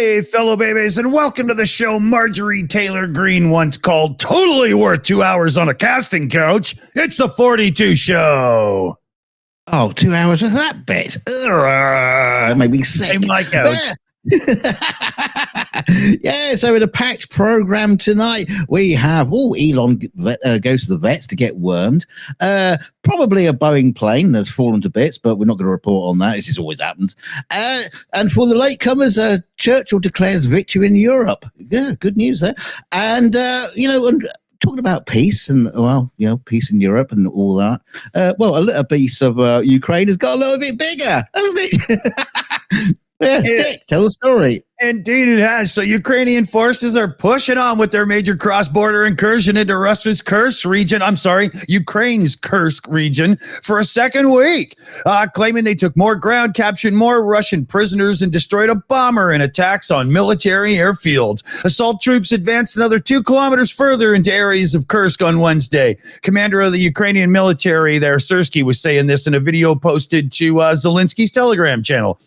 Hey, fellow babies, and welcome to the show Marjorie Taylor Greene once called totally worth 2 hours on a casting couch. It's the 42 Show. Oh, 2 hours of that bit. Made me sick. Hey, my couch. Yeah, so in a packed program tonight, we have Elon goes to the vets to get wormed. Probably a Boeing plane that's fallen to bits, but we're not going to report on that. This has always happened. And for the latecomers, Churchill declares victory in Europe. Yeah, good news there. And talking about peace and peace in Europe and all that. A little piece of Ukraine has got a little bit bigger, hasn't it? Yeah, Dick, tell the story. Indeed it has. So Ukrainian forces are pushing on with their major cross-border incursion into Russia's Kursk region. Ukraine's Kursk region for a second week, claiming they took more ground, captured more Russian prisoners, and destroyed a bomber in attacks on military airfields. Assault troops advanced another 2 kilometers further into areas of Kursk on Wednesday. Commander of the Ukrainian military there, Tues, was saying this in a video posted to Zelensky's Telegram channel.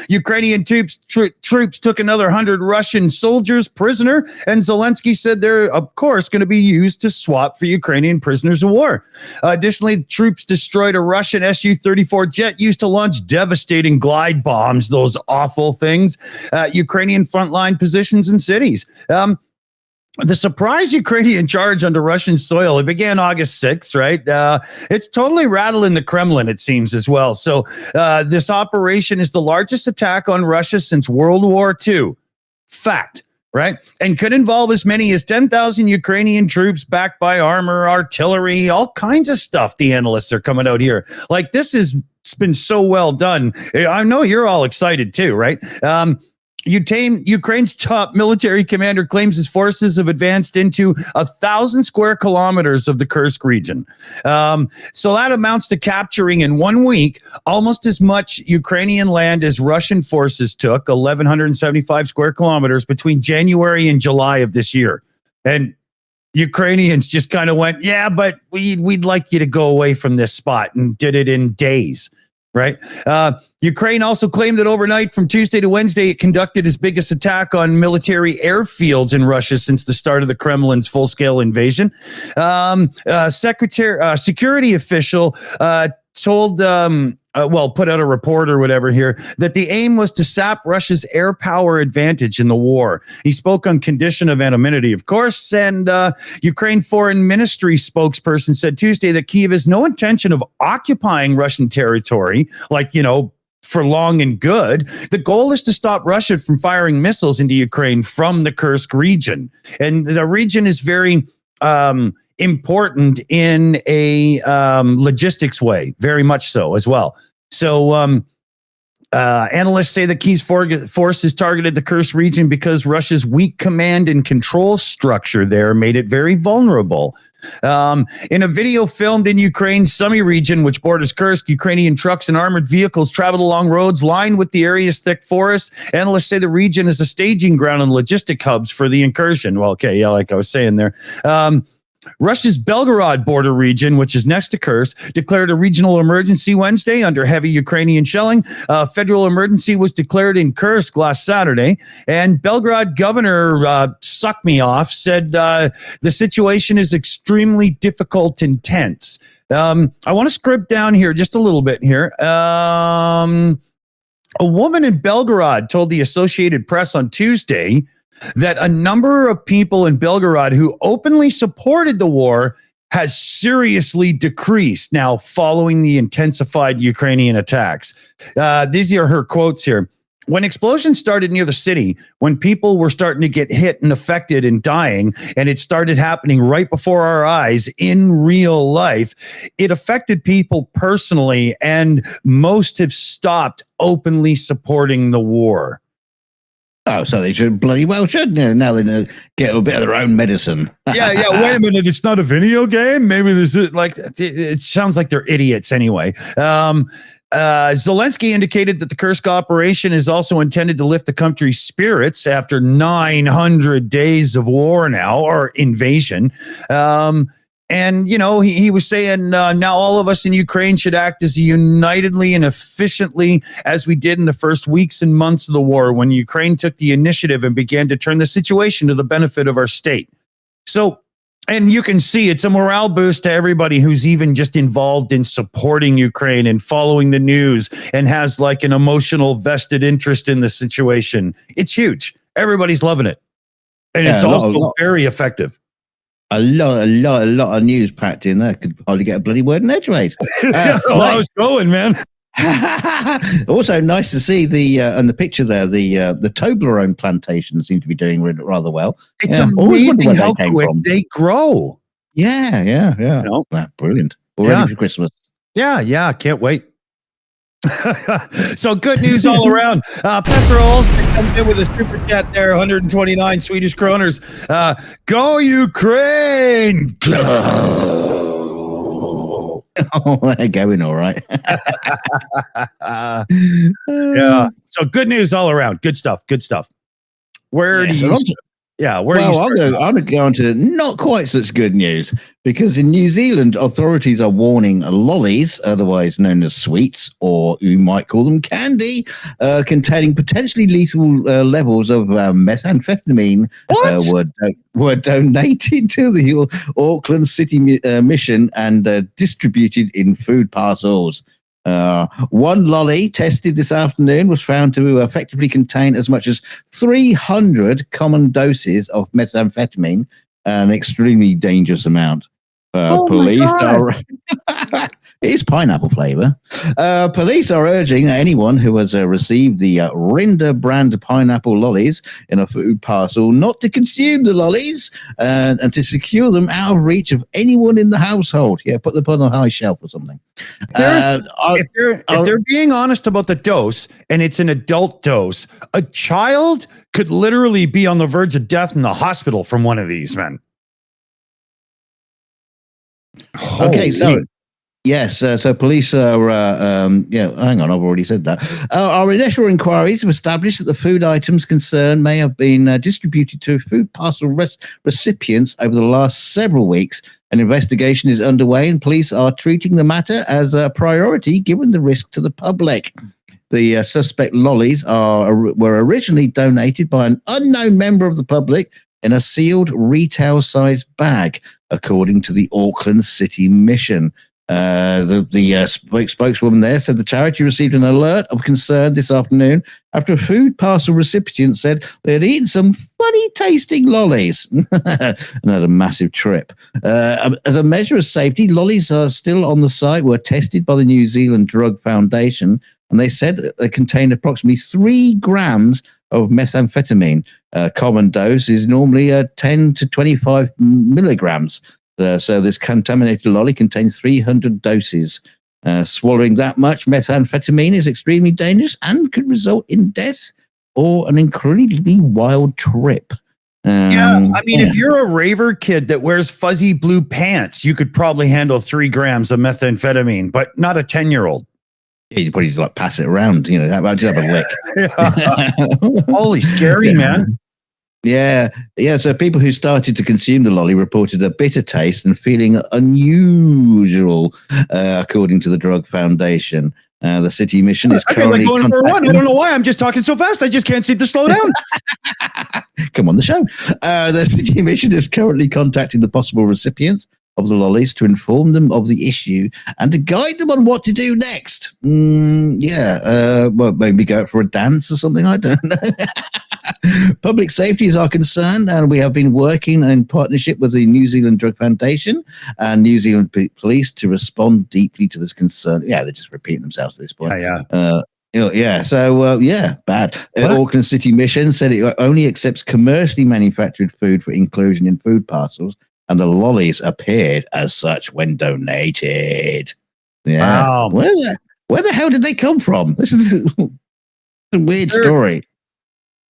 Ukrainian troops took another 100 Russian soldiers prisoner, and Zelensky said they're, of course, going to be used to swap for Ukrainian prisoners of war. Additionally, troops destroyed a Russian Su-34 jet used to launch devastating glide bombs, those awful things, Ukrainian frontline positions and cities. The surprise Ukrainian charge onto Russian soil, it began August 6th, right? It's totally rattling the Kremlin, it seems, as well. So this operation is the largest attack on Russia since World War II. Fact, right? And could involve as many as 10,000 Ukrainian troops backed by armor, artillery, all kinds of stuff. The analysts are coming out here. Like, it's been so well done. I know you're all excited too, right? Ukraine's top military commander claims his forces have advanced into 1,000 square kilometers of the Kursk region. So that amounts to capturing in 1 week almost as much Ukrainian land as Russian forces took, 1,175 square kilometers, between January and July of this year. And Ukrainians just kind of went, yeah, but we'd like you to go away from this spot, and did it in days. Right. Ukraine also claimed that overnight from Tuesday to Wednesday, it conducted its biggest attack on military airfields in Russia since the start of the Kremlin's full-scale invasion. Security official told put out a report or whatever here, that the aim was to sap Russia's air power advantage in the war. He spoke on condition of anonymity, of course, and Ukraine Foreign Ministry spokesperson said Tuesday that Kyiv has no intention of occupying Russian territory, for long and good. The goal is to stop Russia from firing missiles into Ukraine from the Kursk region. And the region is very important in a logistics way, very much so as well. So analysts say that Kyiv's forces targeted the Kursk region because Russia's weak command and control structure there made it very vulnerable. In a video filmed in Ukraine's Sumy region, which borders Kursk, Ukrainian trucks and armored vehicles traveled along roads lined with the area's thick forest. Analysts say the region is a staging ground and logistic hubs for the incursion. Well, okay, yeah, like I was saying there. Russia's Belgorod border region, which is next to Kursk, declared a regional emergency Wednesday under heavy Ukrainian shelling. Federal emergency was declared in Kursk last Saturday, and Belgorod governor Suck Me Off said the situation is extremely difficult and tense. I want to script down here just a little bit here. A woman in Belgorod told the Associated Press on Tuesday that a number of people in Belgorod who openly supported the war has seriously decreased now following the intensified Ukrainian attacks. These are her quotes here. When explosions started near the city, when people were starting to get hit and affected and dying, and it started happening right before our eyes in real life, it affected people personally, and most have stopped openly supporting the war. Oh, so they should bloody well should now they get a bit of their own medicine. Yeah. Wait a minute, it's not a video game. Maybe this is it sounds like they're idiots anyway. Zelensky indicated that the Kursk operation is also intended to lift the country's spirits after 900 days of war now, or invasion. And, he was saying now all of us in Ukraine should act as unitedly and efficiently as we did in the first weeks and months of the war, when Ukraine took the initiative and began to turn the situation to the benefit of our state. So, and you can see it's a morale boost to everybody who's even just involved in supporting Ukraine and following the news and has like an emotional vested interest in the situation. It's huge. Everybody's loving it. And it's also very effective. A lot of news packed in there. Could hardly get a bloody word in edgeways. I was going, man. Also, nice to see on the picture there, the Toblerone plantation seem to be doing rather well. It's amazing how quick they grow. Yeah. Brilliant. Already for Christmas. Yeah. Can't wait. So good news all around. Petra Olsen comes in with a super chat there, 129 Swedish kroners. Go Ukraine! Oh, they're going all right. Yeah. So good news all around. Good stuff. Where do you? I'm going to go on to not quite such good news, because in New Zealand, authorities are warning lollies, otherwise known as sweets, or you might call them candy, containing potentially lethal levels of methamphetamine were donated to the Auckland City Mission and distributed in food parcels. One lolly tested this afternoon was found to effectively contain as much as 300 common doses of methamphetamine, an extremely dangerous amount. Police are it is pineapple flavor. Police are urging anyone who has received the Rinder brand pineapple lollies in a food parcel not to consume the lollies and to secure them out of reach of anyone in the household. Yeah, put them on a high shelf or something. If they're being honest about the dose, and it's an adult dose, a child could literally be on the verge of death in the hospital from one of these, men. Okay, so yes, so police are, hang on, I've already said that. Our initial inquiries have established that the food items concerned may have been distributed to food parcel recipients over the last several weeks. An investigation is underway, and police are treating the matter as a priority given the risk to the public. The suspect lollies were originally donated by an unknown member of the public in a sealed retail-sized bag, according to the Auckland City Mission. The spokeswoman there said the charity received an alert of concern this afternoon after a food parcel recipient said they had eaten some funny-tasting lollies. Another massive trip. As a measure of safety, lollies are still on the site, were tested by the New Zealand Drug Foundation, and they said that they contained approximately 3 grams of methamphetamine. Common dose is normally 10 to 25 milligrams. So this contaminated lolly contains 300 doses. Swallowing that much methamphetamine is extremely dangerous and could result in death or an incredibly wild trip. If you're a raver kid that wears fuzzy blue pants, you could probably handle 3 grams of methamphetamine, but not a 10-year-old. You probably just like pass it around, just have a lick. Holy scary, man. Yeah. So people who started to consume the lolly reported a bitter taste and feeling unusual, according to the Drug Foundation. The City Mission is currently going for one. I don't know why I'm just talking so fast. I just can't seem to slow down. Come on the show. The City Mission is currently contacting the possible recipients of the lollies to inform them of the issue and to guide them on what to do next. Well, maybe go out for a dance or something. I don't know. Public safety is our concern, and we have been working in partnership with the New Zealand Drug Foundation and New Zealand Police to respond deeply to this concern. Yeah, they're just repeating themselves at this point. Bad. Auckland City Mission said it only accepts commercially manufactured food for inclusion in food parcels, and the lollies appeared as such when donated. Yeah. Wow. Where the hell did they come from? This is a weird story.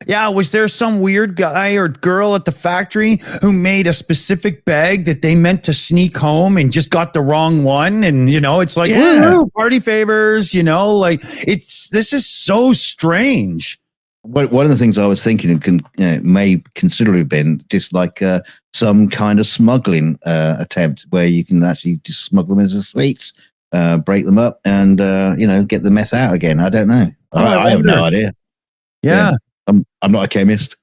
Yeah, was there some weird guy or girl at the factory who made a specific bag that they meant to sneak home and just got the wrong one? And, it's like, party favors, this is so strange. One of the things I was thinking may considerably have been just like some kind of smuggling attempt where you can actually just smuggle them into the sweets, break them up, and get the mess out again. I don't know. I have no idea. Yeah. I'm not a chemist.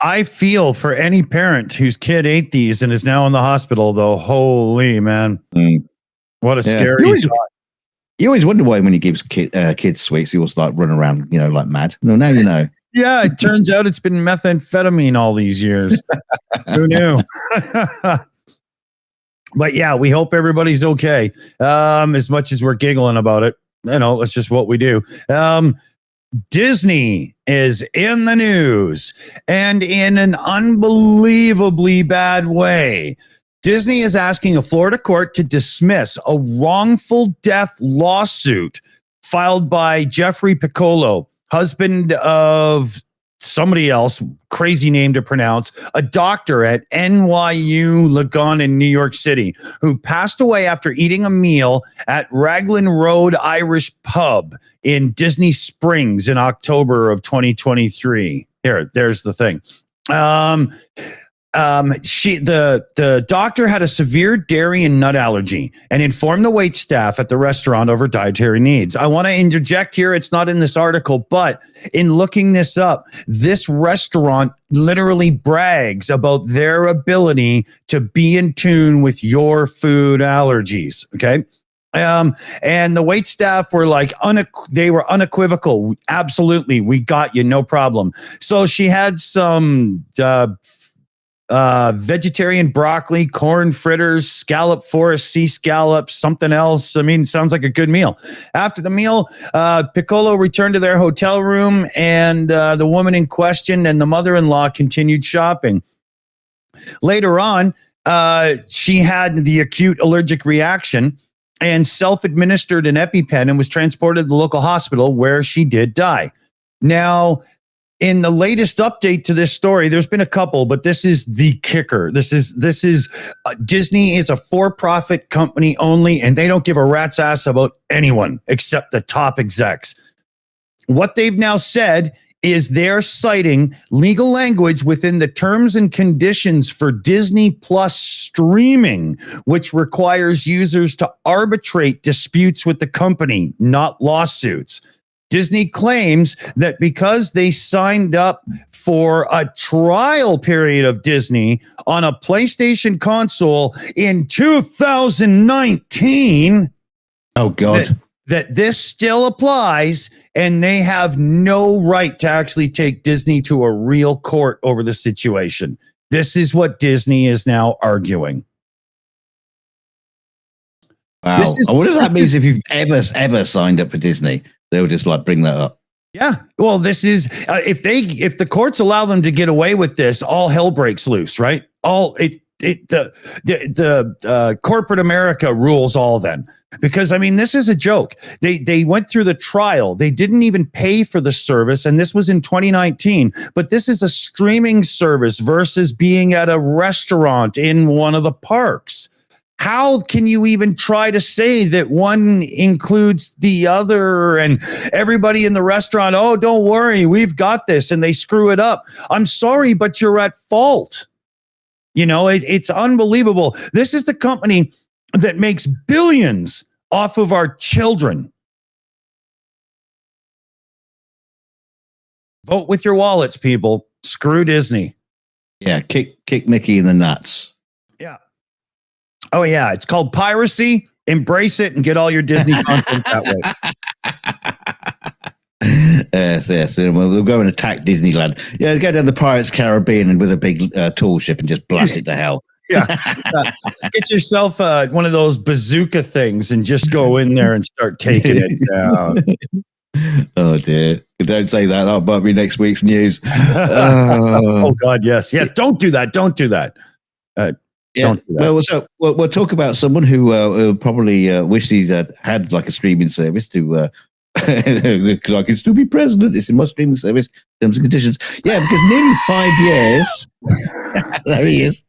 I feel for any parent whose kid ate these and is now in the hospital, though. Holy man. What a scary thought. You always wonder why when he gives kids sweets, he always like run around, like mad. No, now you know. Yeah, it turns out it's been methamphetamine all these years. Who knew? But yeah, we hope everybody's okay. As much as we're giggling about it, it's just what we do. Disney is in the news, and in an unbelievably bad way. Disney is asking a Florida court to dismiss a wrongful death lawsuit filed by Jeffrey Piccolo, husband of somebody else, crazy name to pronounce, a doctor at NYU Langone in New York City, who passed away after eating a meal at Raglan Road Irish Pub in Disney Springs in October of 2023. There's the thing. The doctor had a severe dairy and nut allergy and informed the wait staff at the restaurant of her dietary needs. I want to interject here. It's not in this article, but in looking this up, this restaurant literally brags about their ability to be in tune with your food allergies. Okay. And the wait staff were like, they were unequivocal. Absolutely. We got you. No problem. So she had some, vegetarian broccoli, corn fritters, scallop forest, sea scallops, something else. I mean, sounds like a good meal. After the meal, Piccolo returned to their hotel room, and the woman in question and the mother-in-law continued shopping. Later on, she had the acute allergic reaction and self-administered an EpiPen and was transported to the local hospital where she did die. Now, in the latest update to this story, there's been a couple, but this is the kicker. This is Disney is a for-profit company only, and they don't give a rat's ass about anyone except the top execs. What they've now said is they're citing legal language within the terms and conditions for Disney Plus streaming, which requires users to arbitrate disputes with the company, not lawsuits. Disney claims that because they signed up for a trial period of Disney on a PlayStation console in 2019, oh God, that this still applies, and they have no right to actually take Disney to a real court over the situation. This is what Disney is now arguing. Wow. I wonder if that means if you've ever signed up for Disney, they'll just like bring that up. Yeah. Well, this is if the courts allow them to get away with this, all hell breaks loose, right? The corporate America rules all then, because I mean, this is a joke. They went through the trial. They didn't even pay for the service. And this was in 2019, but this is a streaming service versus being at a restaurant in one of the parks. How can you even try to say that one includes the other and everybody in the restaurant? Oh, don't worry, we've got this, and they screw it up. I'm sorry, but you're at fault. It's unbelievable. This is the company that makes billions off of our children. Vote with your wallets, people. Screw Disney. Yeah, kick Mickey in the nuts. Yeah. Oh, yeah. It's called piracy. Embrace it and get all your Disney content that way. Yes. We'll go and attack Disneyland. Yeah, go down the Pirates Caribbean and with a big tool ship and just blast it to hell. Yeah. Get yourself one of those bazooka things and just go in there and start taking it down. Oh, dear. Don't say that. That'll bump me next week's news. Oh, God, yes. Yes, don't do that. Don't do that. Yeah, well, so we'll talk about someone who probably wishes he had like a streaming service to because I can still be president. It's in my streaming service terms and conditions. Yeah, because nearly 5 years, there he is.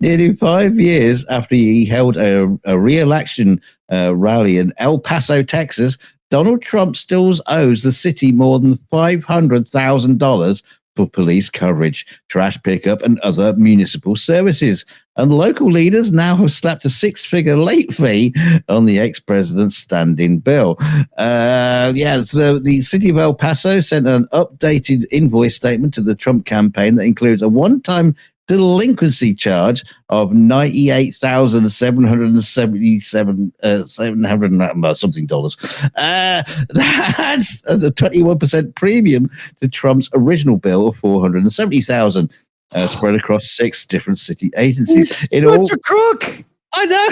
Nearly 5 years after he held a re-election rally in El Paso, Texas, Donald Trump still owes the city more than $500,000 for police coverage, trash pickup, and other municipal services. And local leaders now have slapped a six-figure late fee on the ex-president's standing bill. So the city of El Paso sent an updated invoice statement to the Trump campaign that includes a one-time delinquency charge of $98,777 something dollars. That's a 21% premium to Trump's original bill of $470,000, spread across 6 different city agencies. What's a crook? I know,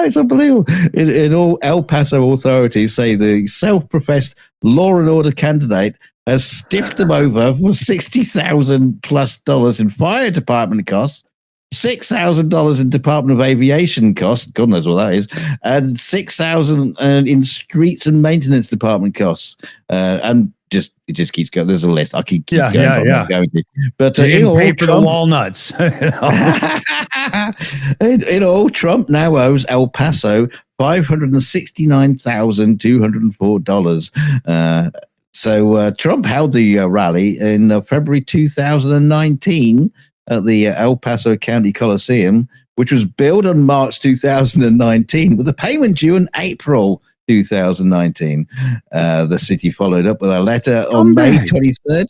it's unbelievable. In all, El Paso authorities say the self-professed law and order candidate has stiffed them over for $60,000+ in fire department costs, $6,000 in Department of Aviation costs, God knows what that is, and $6,000 in streets and maintenance department costs. And it just keeps going. There's a list. I keep going. Yeah. Going to. But in all, pay for the walnuts. In all, Trump now owes El Paso $569,204. So Trump held the rally in February 2019 at the El Paso County Coliseum, which was billed on March 2019 with a payment due in April 2019. The city followed up with a letter on May 23rd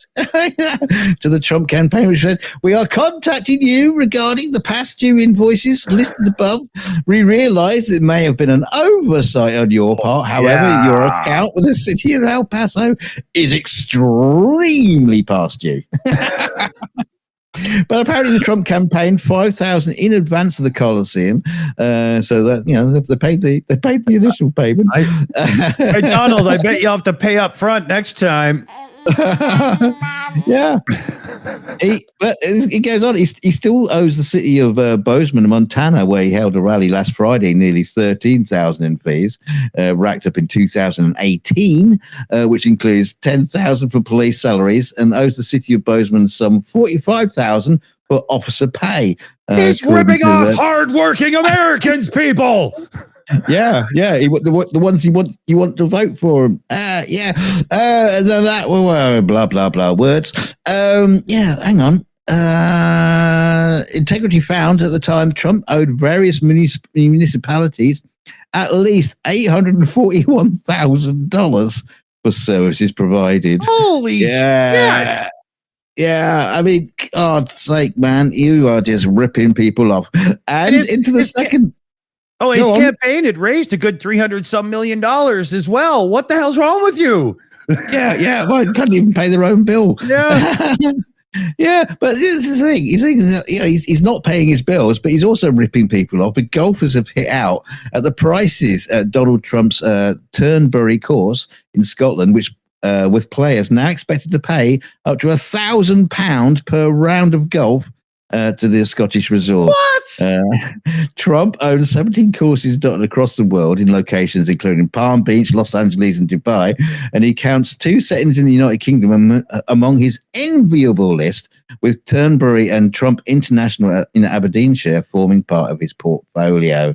to the Trump campaign, which said, "We are contacting you regarding the past due invoices listed above. We realize it may have been an oversight on your part. However, your account with the city of El Paso is extremely past due." But apparently the Trump campaign $5,000 in advance of the Coliseum, so that they paid the initial payment. Hey Donald, I bet you have to pay up front next time. Yeah. But it goes on. He still owes the city of Bozeman, Montana, where he held a rally last Friday, nearly $13,000 in fees, racked up in 2018, which includes $10,000 for police salaries, and owes the city of Bozeman some $45,000 for officer pay. He's ripping off hardworking Americans, people. Yeah. The ones you want to vote for him. Blah blah blah words. Hang on. Integrity found at the time Trump owed various municipalities at least $841,000 for services provided. Holy shit! Yeah, I mean, God's sake, man, you are just ripping people off. And into the second. Oh, his campaign had raised a good $300-some million as well. What the hell's wrong with you? Yeah. Well, they can't even pay their own bill. Yeah. Yeah, but this is the thing. He's not paying his bills, but he's also ripping people off. But golfers have hit out at the prices at Donald Trump's Turnberry course in Scotland, which with players now expected to pay up to £1,000 per round of golf to the Scottish resort. What? Trump owns 17 courses dotted across the world in locations including Palm Beach, Los Angeles, and Dubai, and he counts 2 settings in the United Kingdom among his enviable list, with Turnberry and Trump International in Aberdeenshire forming part of his portfolio.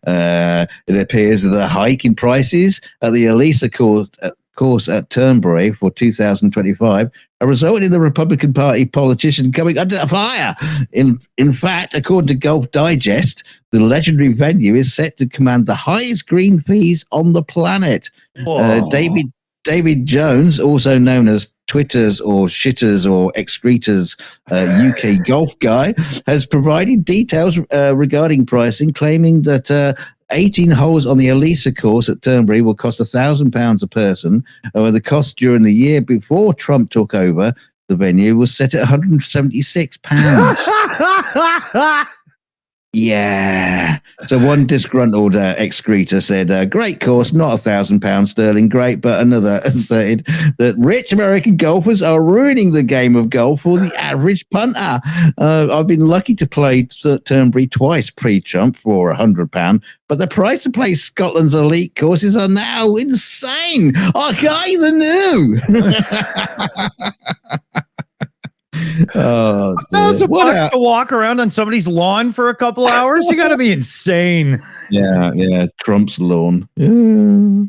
It appears that the hike in prices at the Elisa course at Turnberry for 2025 are resulting in the Republican Party politician coming under fire. In fact, according to Golf Digest, the legendary venue is set to command the highest green fees on the planet. David Jones, also known as Twitter's or Shitters or Excretors UK golf guy, has provided details regarding pricing, claiming that 18 holes on the Elisa course at Turnberry will cost £1,000 a person, where the cost during the year before Trump took over the venue was set at £176. Yeah. So one disgruntled excretor said, "Great course, not £1,000 sterling, great," but another asserted that rich American golfers are ruining the game of golf for the average punter. I've been lucky to play Turnberry twice pre-Trump for £100, but the price to play Scotland's elite courses are now insane. I can't even know. $1,000 to walk around on somebody's lawn for a couple hours? You got to be insane. Yeah, Trump's lawn. Yeah.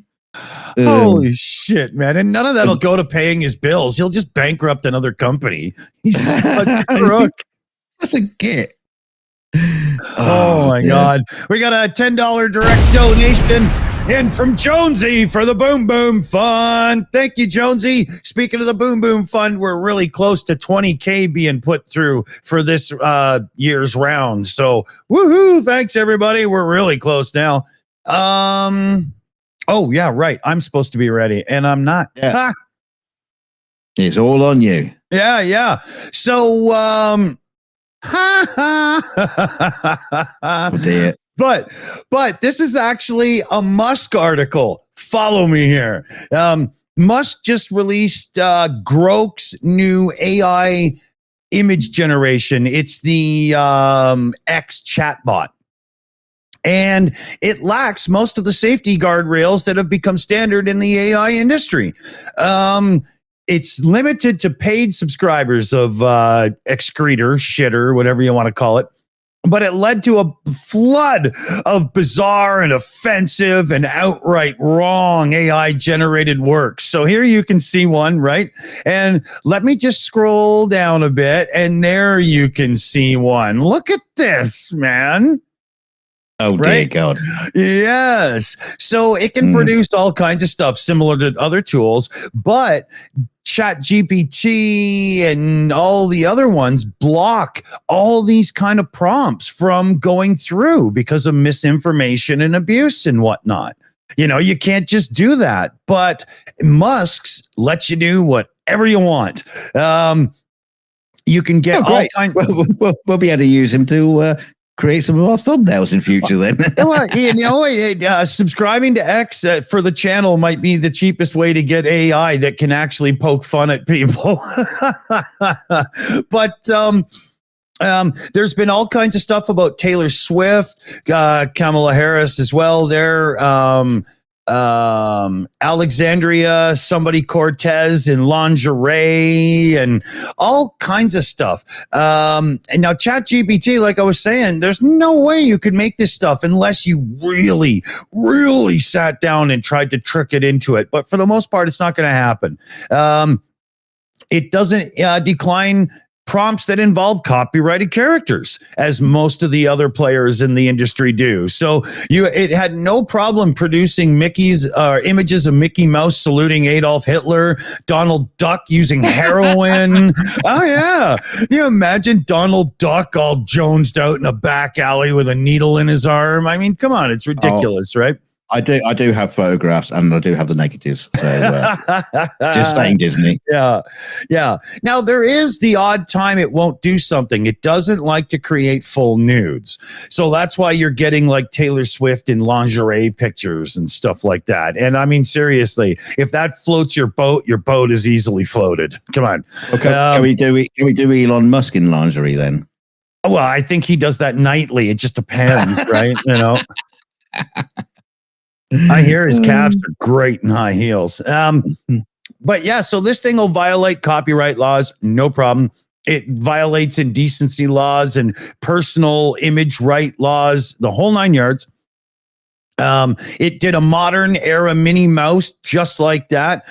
Holy shit, man. And none of that'll go to paying his bills. He'll just bankrupt another company. He's such a crook. Such a git. Oh my God. We got a $10 direct donation in from Jonesy for the Boom Boom Fund. Thank you, Jonesy. Speaking of the Boom Boom Fund, we're really close to 20K being put through for this year's round. So woohoo. Thanks, everybody. We're really close now. Oh, yeah, right. I'm supposed to be ready, and I'm not. Yeah. It's all on you. Yeah. So, Oh dear. But this is actually a Musk article. Follow me here. Musk just released Grok's new AI image generation. It's the X chatbot. And it lacks most of the safety guardrails that have become standard in the AI industry. It's limited to paid subscribers of excretor, shitter, whatever you want to call it. But it led to a flood of bizarre and offensive and outright wrong AI-generated works. So here you can see one, right? And let me just scroll down a bit, and there you can see one. Look at this, man. Oh, dear God. Yes. So it can produce all kinds of stuff similar to other tools, but ChatGPT and all the other ones block all these kind of prompts from going through because of misinformation and abuse and whatnot. You know, you can't just do that, but Musk's lets you do whatever you want. You can get all kinds. We'll be able to use him to create some of our thumbnails in future then. Subscribing to X for the channel might be the cheapest way to get AI that can actually poke fun at people. But there's been all kinds of stuff about Taylor Swift, Kamala Harris as well there. Alexandria, somebody Cortez in lingerie and all kinds of stuff. And now ChatGPT, like I was saying, there's no way you could make this stuff unless you really, really sat down and tried to trick it into it. But for the most part, it's not going to happen. It doesn't decline prompts that involve copyrighted characters, as most of the other players in the industry do. So it had no problem producing images of Mickey Mouse saluting Adolf Hitler, Donald Duck using heroin. Oh yeah, can you imagine Donald Duck all jonesed out in a back alley with a needle in his arm? I mean, come on, it's ridiculous, right? I do have photographs and I do have the negatives. So just saying, Disney. Yeah. Now there is the odd time it won't do something. It doesn't like to create full nudes. So that's why you're getting like Taylor Swift in lingerie pictures and stuff like that. And I mean, seriously, if that floats your boat is easily floated. Come on. Okay. Can we do Elon Musk in lingerie then? Well, I think he does that nightly. It just depends, right? You know. I hear his calves are great in high heels. But yeah, so this thing will violate copyright laws, no problem. It violates indecency laws and personal image right laws, the whole 9 yards. It did a modern era Minnie Mouse just like that.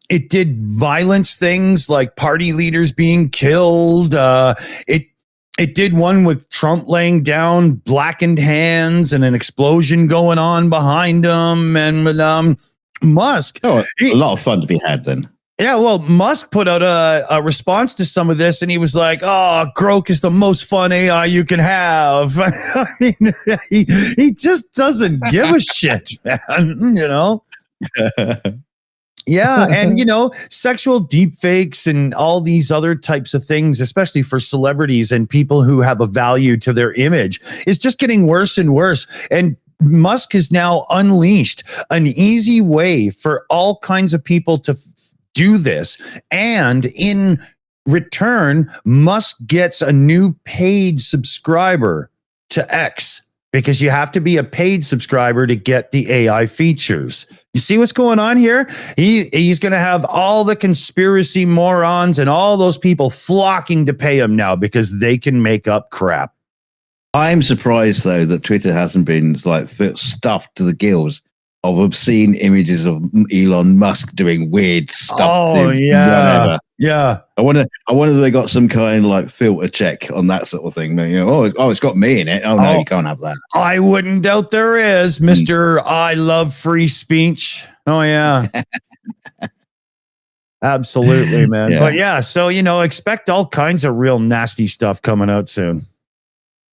It did violence things like party leaders being killed. It did one with Trump laying down blackened hands and an explosion going on behind him. And Musk. A lot of fun to be had then. Yeah, well, Musk put out a response to some of this, and he was like, "Oh, Grok is the most fun AI you can have." I mean, he just doesn't give a shit, man. You know. Yeah, and sexual deepfakes and all these other types of things, especially for celebrities and people who have a value to their image, is just getting worse and worse. And Musk has now unleashed an easy way for all kinds of people to do this. And in return, Musk gets a new paid subscriber to X, because you have to be a paid subscriber to get the AI features. You see what's going on here? He's going to have all the conspiracy morons and all those people flocking to pay him now because they can make up crap. I'm surprised, though, that Twitter hasn't been stuffed to the gills of obscene images of Elon Musk doing weird stuff. Oh, yeah. Whatever. Yeah. I wonder if they got some kind of like filter check on that sort of thing. You know, it's got me in it. Oh, no, you can't have that. I wouldn't doubt there is, Mr. I love free speech. Oh, yeah. Absolutely, man. Yeah. But yeah, so, expect all kinds of real nasty stuff coming out soon.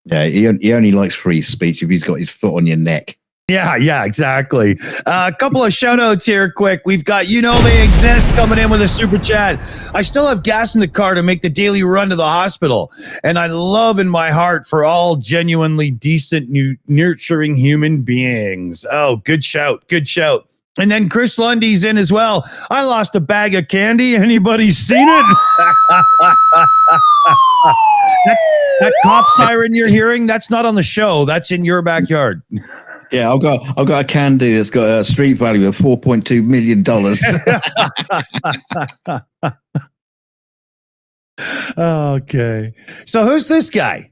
Yeah, he only likes free speech if he's got his foot on your neck. Yeah, exactly. A couple of shout outs here quick. We've got They Exist coming in with a super chat. I still have gas in the car to make the daily run to the hospital. And I love in my heart for all genuinely decent, nurturing human beings. Oh, good shout. Good shout. And then Chris Lundy's in as well. I lost a bag of candy. Anybody seen it? that cop siren you're hearing, that's not on the show. That's in your backyard. Yeah, I've got a candy that's got a street value of $4.2 million. Okay. So who's this guy?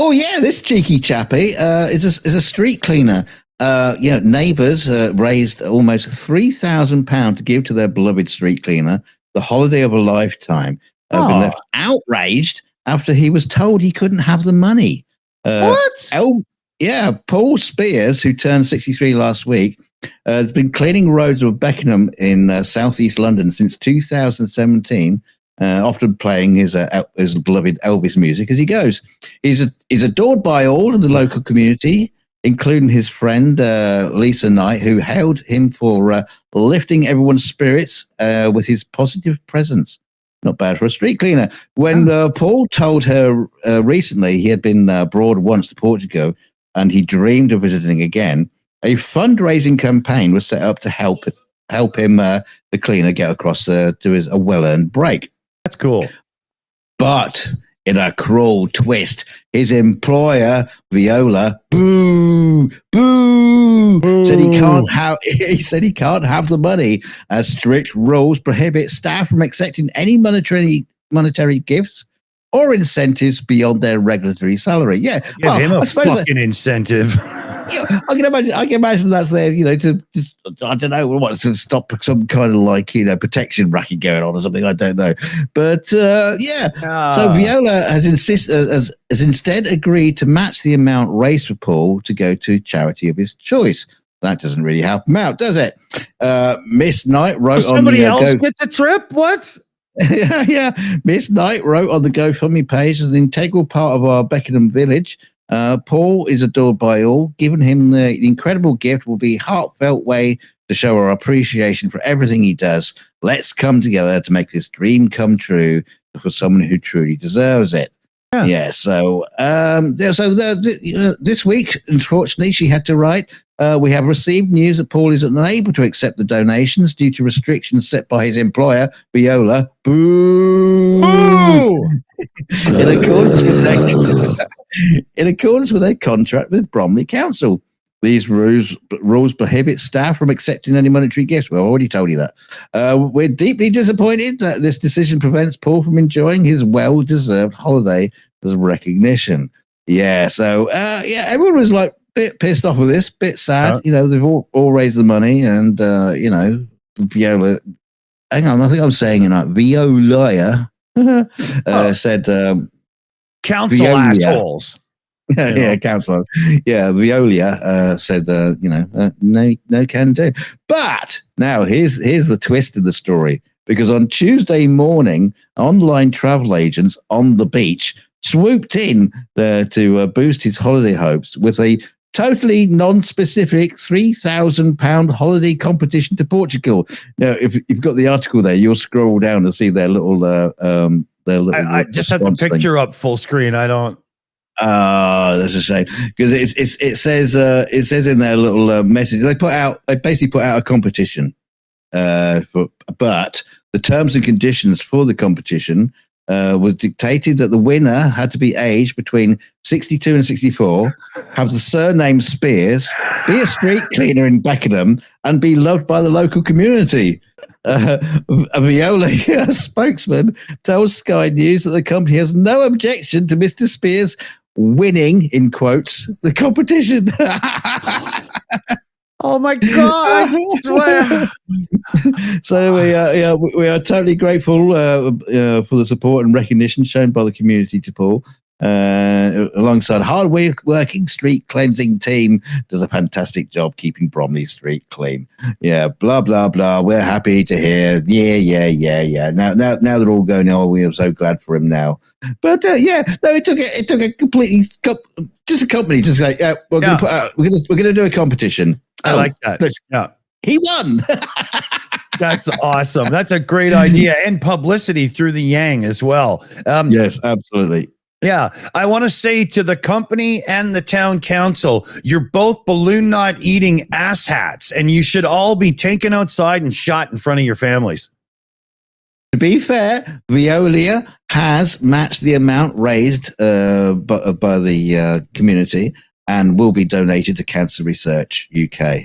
Oh yeah, this cheeky chappy is a street cleaner. Neighbours raised almost £3,000 to give to their beloved street cleaner, the holiday of a lifetime. Been left outraged after he was told he couldn't have the money. What? Paul Spears, who turned 63 last week, has been cleaning roads of Beckenham in southeast London since 2017, often playing his beloved Elvis music as he goes. He's adored by all in the local community, including his friend Lisa Knight, who hailed him for lifting everyone's spirits with his positive presence. Not bad for a street cleaner. When Paul told her recently he had been abroad once to Portugal and he dreamed of visiting again, a fundraising campaign was set up to help him, the cleaner, get across to a well-earned break. That's cool. But in a cruel twist, his employer, Viola, boo, said he can't have the money, as strict rules prohibit staff from accepting any monetary gifts or incentives beyond their regulatory salary. Yeah, give him a fucking incentive. Yeah, I can imagine that's there, to I don't know what, to stop some kind of protection racket going on or something. I don't know, but So Viola has instead agreed to match the amount raised for Paul to go to charity of his choice. That doesn't really help him out, does it? Miss Knight wrote somebody else gets a trip. What? Yeah. Miss Knight wrote on the GoFundMe page, as an integral part of our Beckenham village. Paul is adored by all. Giving him the incredible gift will be a heartfelt way to show our appreciation for everything he does. Let's come together to make this dream come true for someone who truly deserves it. Yeah. So this week, unfortunately, she had to write, we have received news that Paul is unable to accept the donations due to restrictions set by his employer, Viola. Boo! In accordance with their contract with Bromley Council. These rules prohibit staff from accepting any monetary gifts. Well, I already told you that. We're deeply disappointed that this decision prevents Paul from enjoying his well-deserved holiday as recognition. Yeah, so everyone was like a bit pissed off with this, bit sad. They've all raised the money, and Viola. Hang on, I think I'm saying it right. Viola said, "Council Viola. Assholes." Council. Yeah, Viola said, no can do. But now here's the twist of the story, because on Tuesday morning, online travel agents on the beach swooped in to boost his holiday hopes with a totally non-specific £3,000 holiday competition to Portugal. Now, if you've got the article there, you'll scroll down and see their little. I just have the picture up full screen. I don't. That's a shame, because it says in their little message they basically put out a competition, but the terms and conditions for the competition was dictated that the winner had to be aged between 62 and 64, have the surname Spears, be a street cleaner in Beckenham, and be loved by the local community. A Viola spokesman tells Sky News that the company has no objection to Mr. Spears winning, in quotes, the competition. Oh my God! I swear. So we are totally grateful for the support and recognition shown by the community to Paul. Alongside hard-working street cleansing team, does a fantastic job keeping Bromley Street clean. Yeah, blah blah blah. We're happy to hear. Yeah. Now they're all going. Oh, we are so glad for him now. But it took a completely just a company to say, we're gonna do a competition. I like that. Yeah, he won. that's awesome. That's a great idea, and publicity through the Yang as well. Yes, absolutely. Yeah, I want to say to the company and the town council, you're both balloon knot eating asshats, and you should all be taken outside and shot in front of your families. To be fair, Veolia has matched the amount raised by the community and will be donated to Cancer Research UK.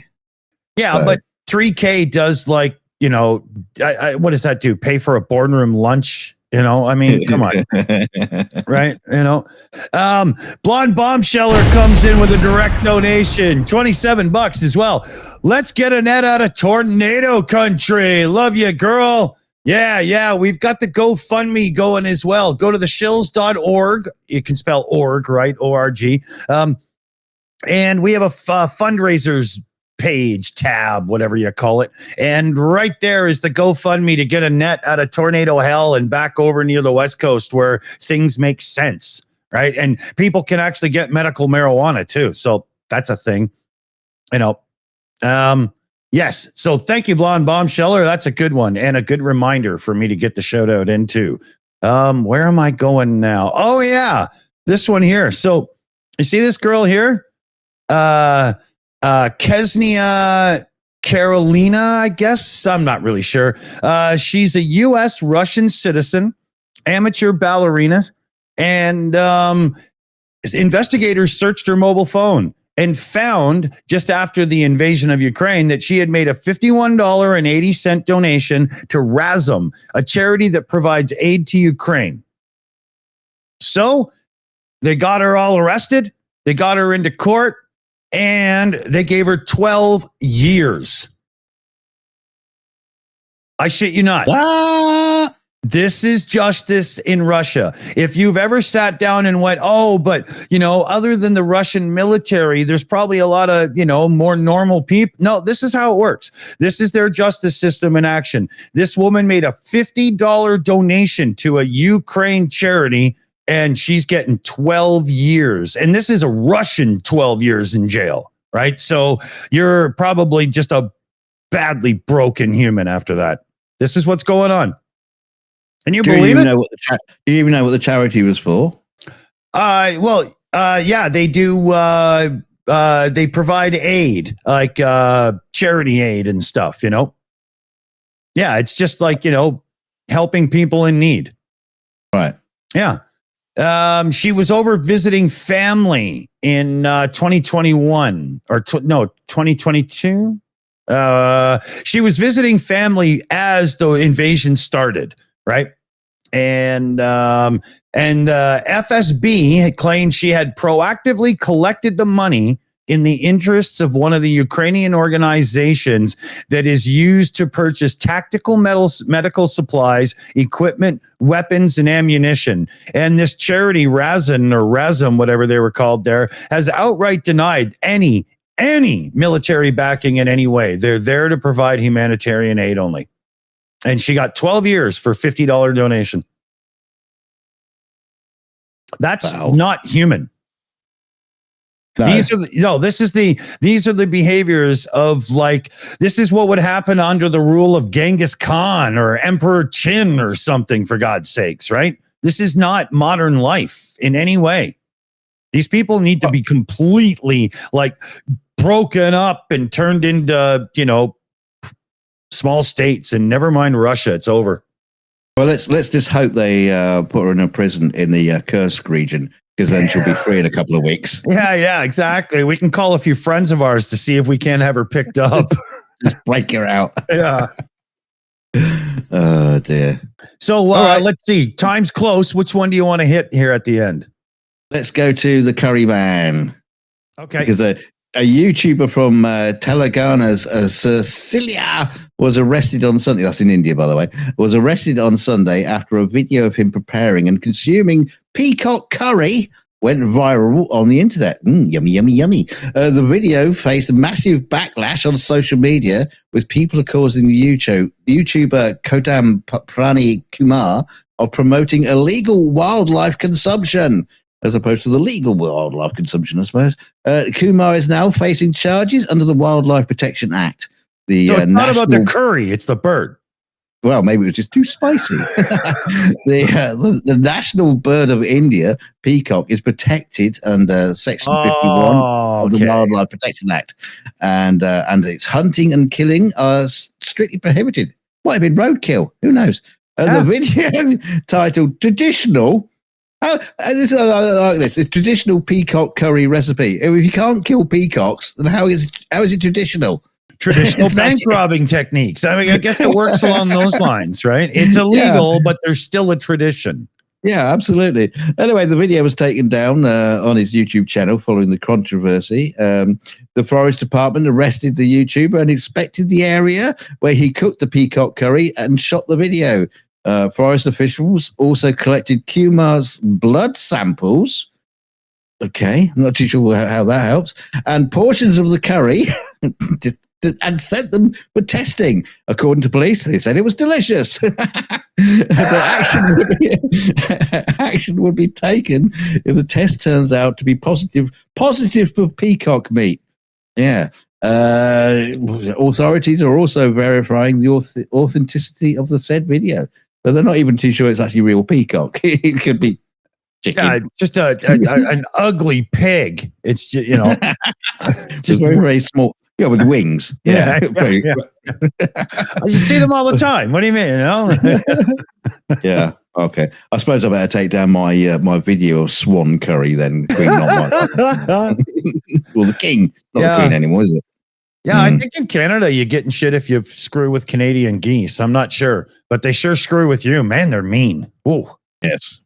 Yeah, so. But 3K does what does that do? Pay for a boardroom lunch? I mean, come on. Right? Blonde Bombsheller comes in with a direct donation, $27 as well. Let's get a net out of tornado country. Love you, girl. Yeah. We've got the GoFundMe going as well. Go to the shills.org. You can spell org, right? O-R-G. And we have a fundraisers page, tab, whatever you call it. And right there is the GoFundMe to get a net out of tornado hell and back over near the West Coast where things make sense, right? And people can actually get medical marijuana too. So that's a thing, Yes. So thank you, Blonde Bombsheller. That's a good one and a good reminder for me to get the shout out into. Where am I going now? Oh, yeah. This one here. So you see this girl here? Kesnia Carolina, I guess. I'm not really sure. She's a U.S. Russian citizen, amateur ballerina, and investigators searched her mobile phone and found just after the invasion of Ukraine that she had made a $51.80 donation to Razum, a charity that provides aid to Ukraine. So they got her all arrested. They got her into court. And they gave her 12 years. I shit you not. What? This is justice in Russia. If you've ever sat down and went, but other than the Russian military, there's probably a lot of, more normal people. No, this is how it works. This is their justice system in action. This woman made a $50 donation to a Ukraine charity, and she's getting 12 years. And this is a Russian 12 years in jail, right? So you're probably just a badly broken human after that. This is what's going on. Can you believe it? Do you even know what the charity was for? Yeah, they do. They provide aid, like charity aid and stuff, Yeah, it's just like, helping people in need. Right. Yeah. She was over visiting family in 2021 or 2022. She was visiting family as the invasion started, right? And FSB had claimed she had proactively collected the money in the interests of one of the Ukrainian organizations that is used to purchase tactical medical supplies, equipment, weapons, and ammunition. And this charity, Razum, whatever they were called there, has outright denied any military backing in any way. They're there to provide humanitarian aid only. And she got 12 years for $50 donation. That's not human. No. These are the behaviors of this is what would happen under the rule of Genghis Khan or Emperor Qin or something, for God's sakes, right? This is not modern life in any way. These people need to be completely broken up and turned into, small states, and never mind Russia. It's over. Well, let's just hope they put her in a prison in the Kursk region, because then she'll be free in a couple of weeks. Yeah, exactly. We can call a few friends of ours to see if we can't have her picked up. Just break her out. Yeah. Oh, dear. So let's see. Time's close. Which one do you want to hit here at the end? Let's go to the Curry Man. Okay. Because A YouTuber from Telangana's Sicilia was arrested on Sunday. That's in India, by the way. Was arrested on Sunday after a video of him preparing and consuming peacock curry went viral on the internet. Yummy, yummy, yummy. The video faced a massive backlash on social media, with people accusing the YouTuber Kodam Prani Kumar of promoting illegal wildlife consumption, as opposed to the legal wildlife consumption, I suppose. Kumar is now facing charges under the Wildlife Protection Act. So it's not about the curry, it's the bird. Well, maybe it was just too spicy. The national bird of India, peacock, is protected under Section 51 of the Wildlife Protection Act. And its hunting and killing are strictly prohibited. Might have been roadkill. Who knows? The video titled Traditional... this I like this. It's traditional peacock curry recipe. If you can't kill peacocks, then how is it traditional? Traditional bank robbing techniques. I mean, I guess it works along those lines, right? It's illegal, but there's still a tradition. Yeah, absolutely. Anyway, the video was taken down on his YouTube channel following the controversy. The Forest Department arrested the YouTuber and inspected the area where he cooked the peacock curry and shot the video. Forest officials also collected Kumar's blood samples. Okay, I'm not too sure how that helps. And portions of the curry and sent them for testing. According to police, they said it was delicious. Action would be taken if the test turns out to be positive for peacock meat. Yeah. Authorities are also verifying the authenticity of the said video. But they're not even too sure it's actually real peacock. It could be chicken. Yeah, just an ugly pig. It's just, just very, very small. Yeah, with wings. Yeah. Yeah. I just see them all the time. What do you mean? Yeah. Okay. I suppose I better take down my my video of swan curry then. Queen, not my well, the king, not the queen anymore, is it? Yeah, I think in Canada you get in shit if you screw with Canadian geese. I'm not sure, but they sure screw with you, man. They're mean. Whoa. Yes.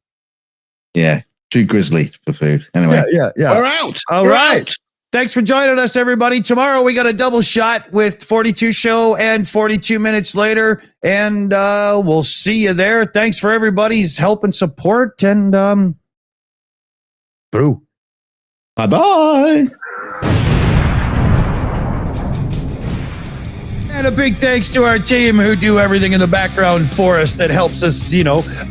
Yeah. Too grisly for food. Anyway. Yeah. We're out. All right. Thanks for joining us, everybody. Tomorrow we got a double shot with 42 show and 42 minutes later, and we'll see you there. Thanks for everybody's help and support, and brew. Bye-bye. And a big thanks to our team who do everything in the background for us that helps us,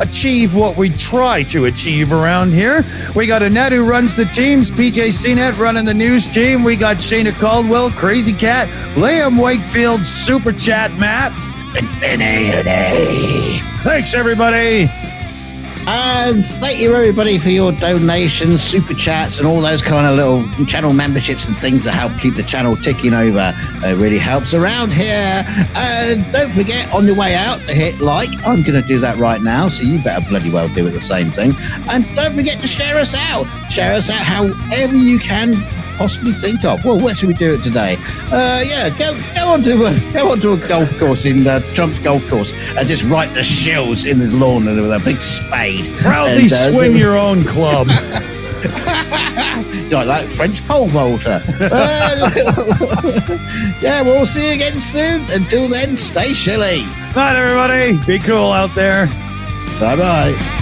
achieve what we try to achieve around here. We got Annette who runs the teams, PJ CNET running the news team. We got Shayna Caldwell, Crazy Cat, Liam Wakefield, Super Chat Matt. Thanks, everybody. And thank you, everybody, for your donations, super chats, and all those kind of little channel memberships and things that help keep the channel ticking over. It really helps around here. And don't forget, on your way out, to hit like. I'm going to do that right now, so you better bloody well do it the same thing. And don't forget to share us out. Share us out however you can possibly think of. Well, where should we do it today? Go onto a golf course in Trump's golf course and just write the Shills in his lawn with a big spade. Proudly swing your own club. Like that French pole vaulter. Yeah, we'll see you again soon. Until then, stay chilly. Bye, everybody. Be cool out there. Bye-bye.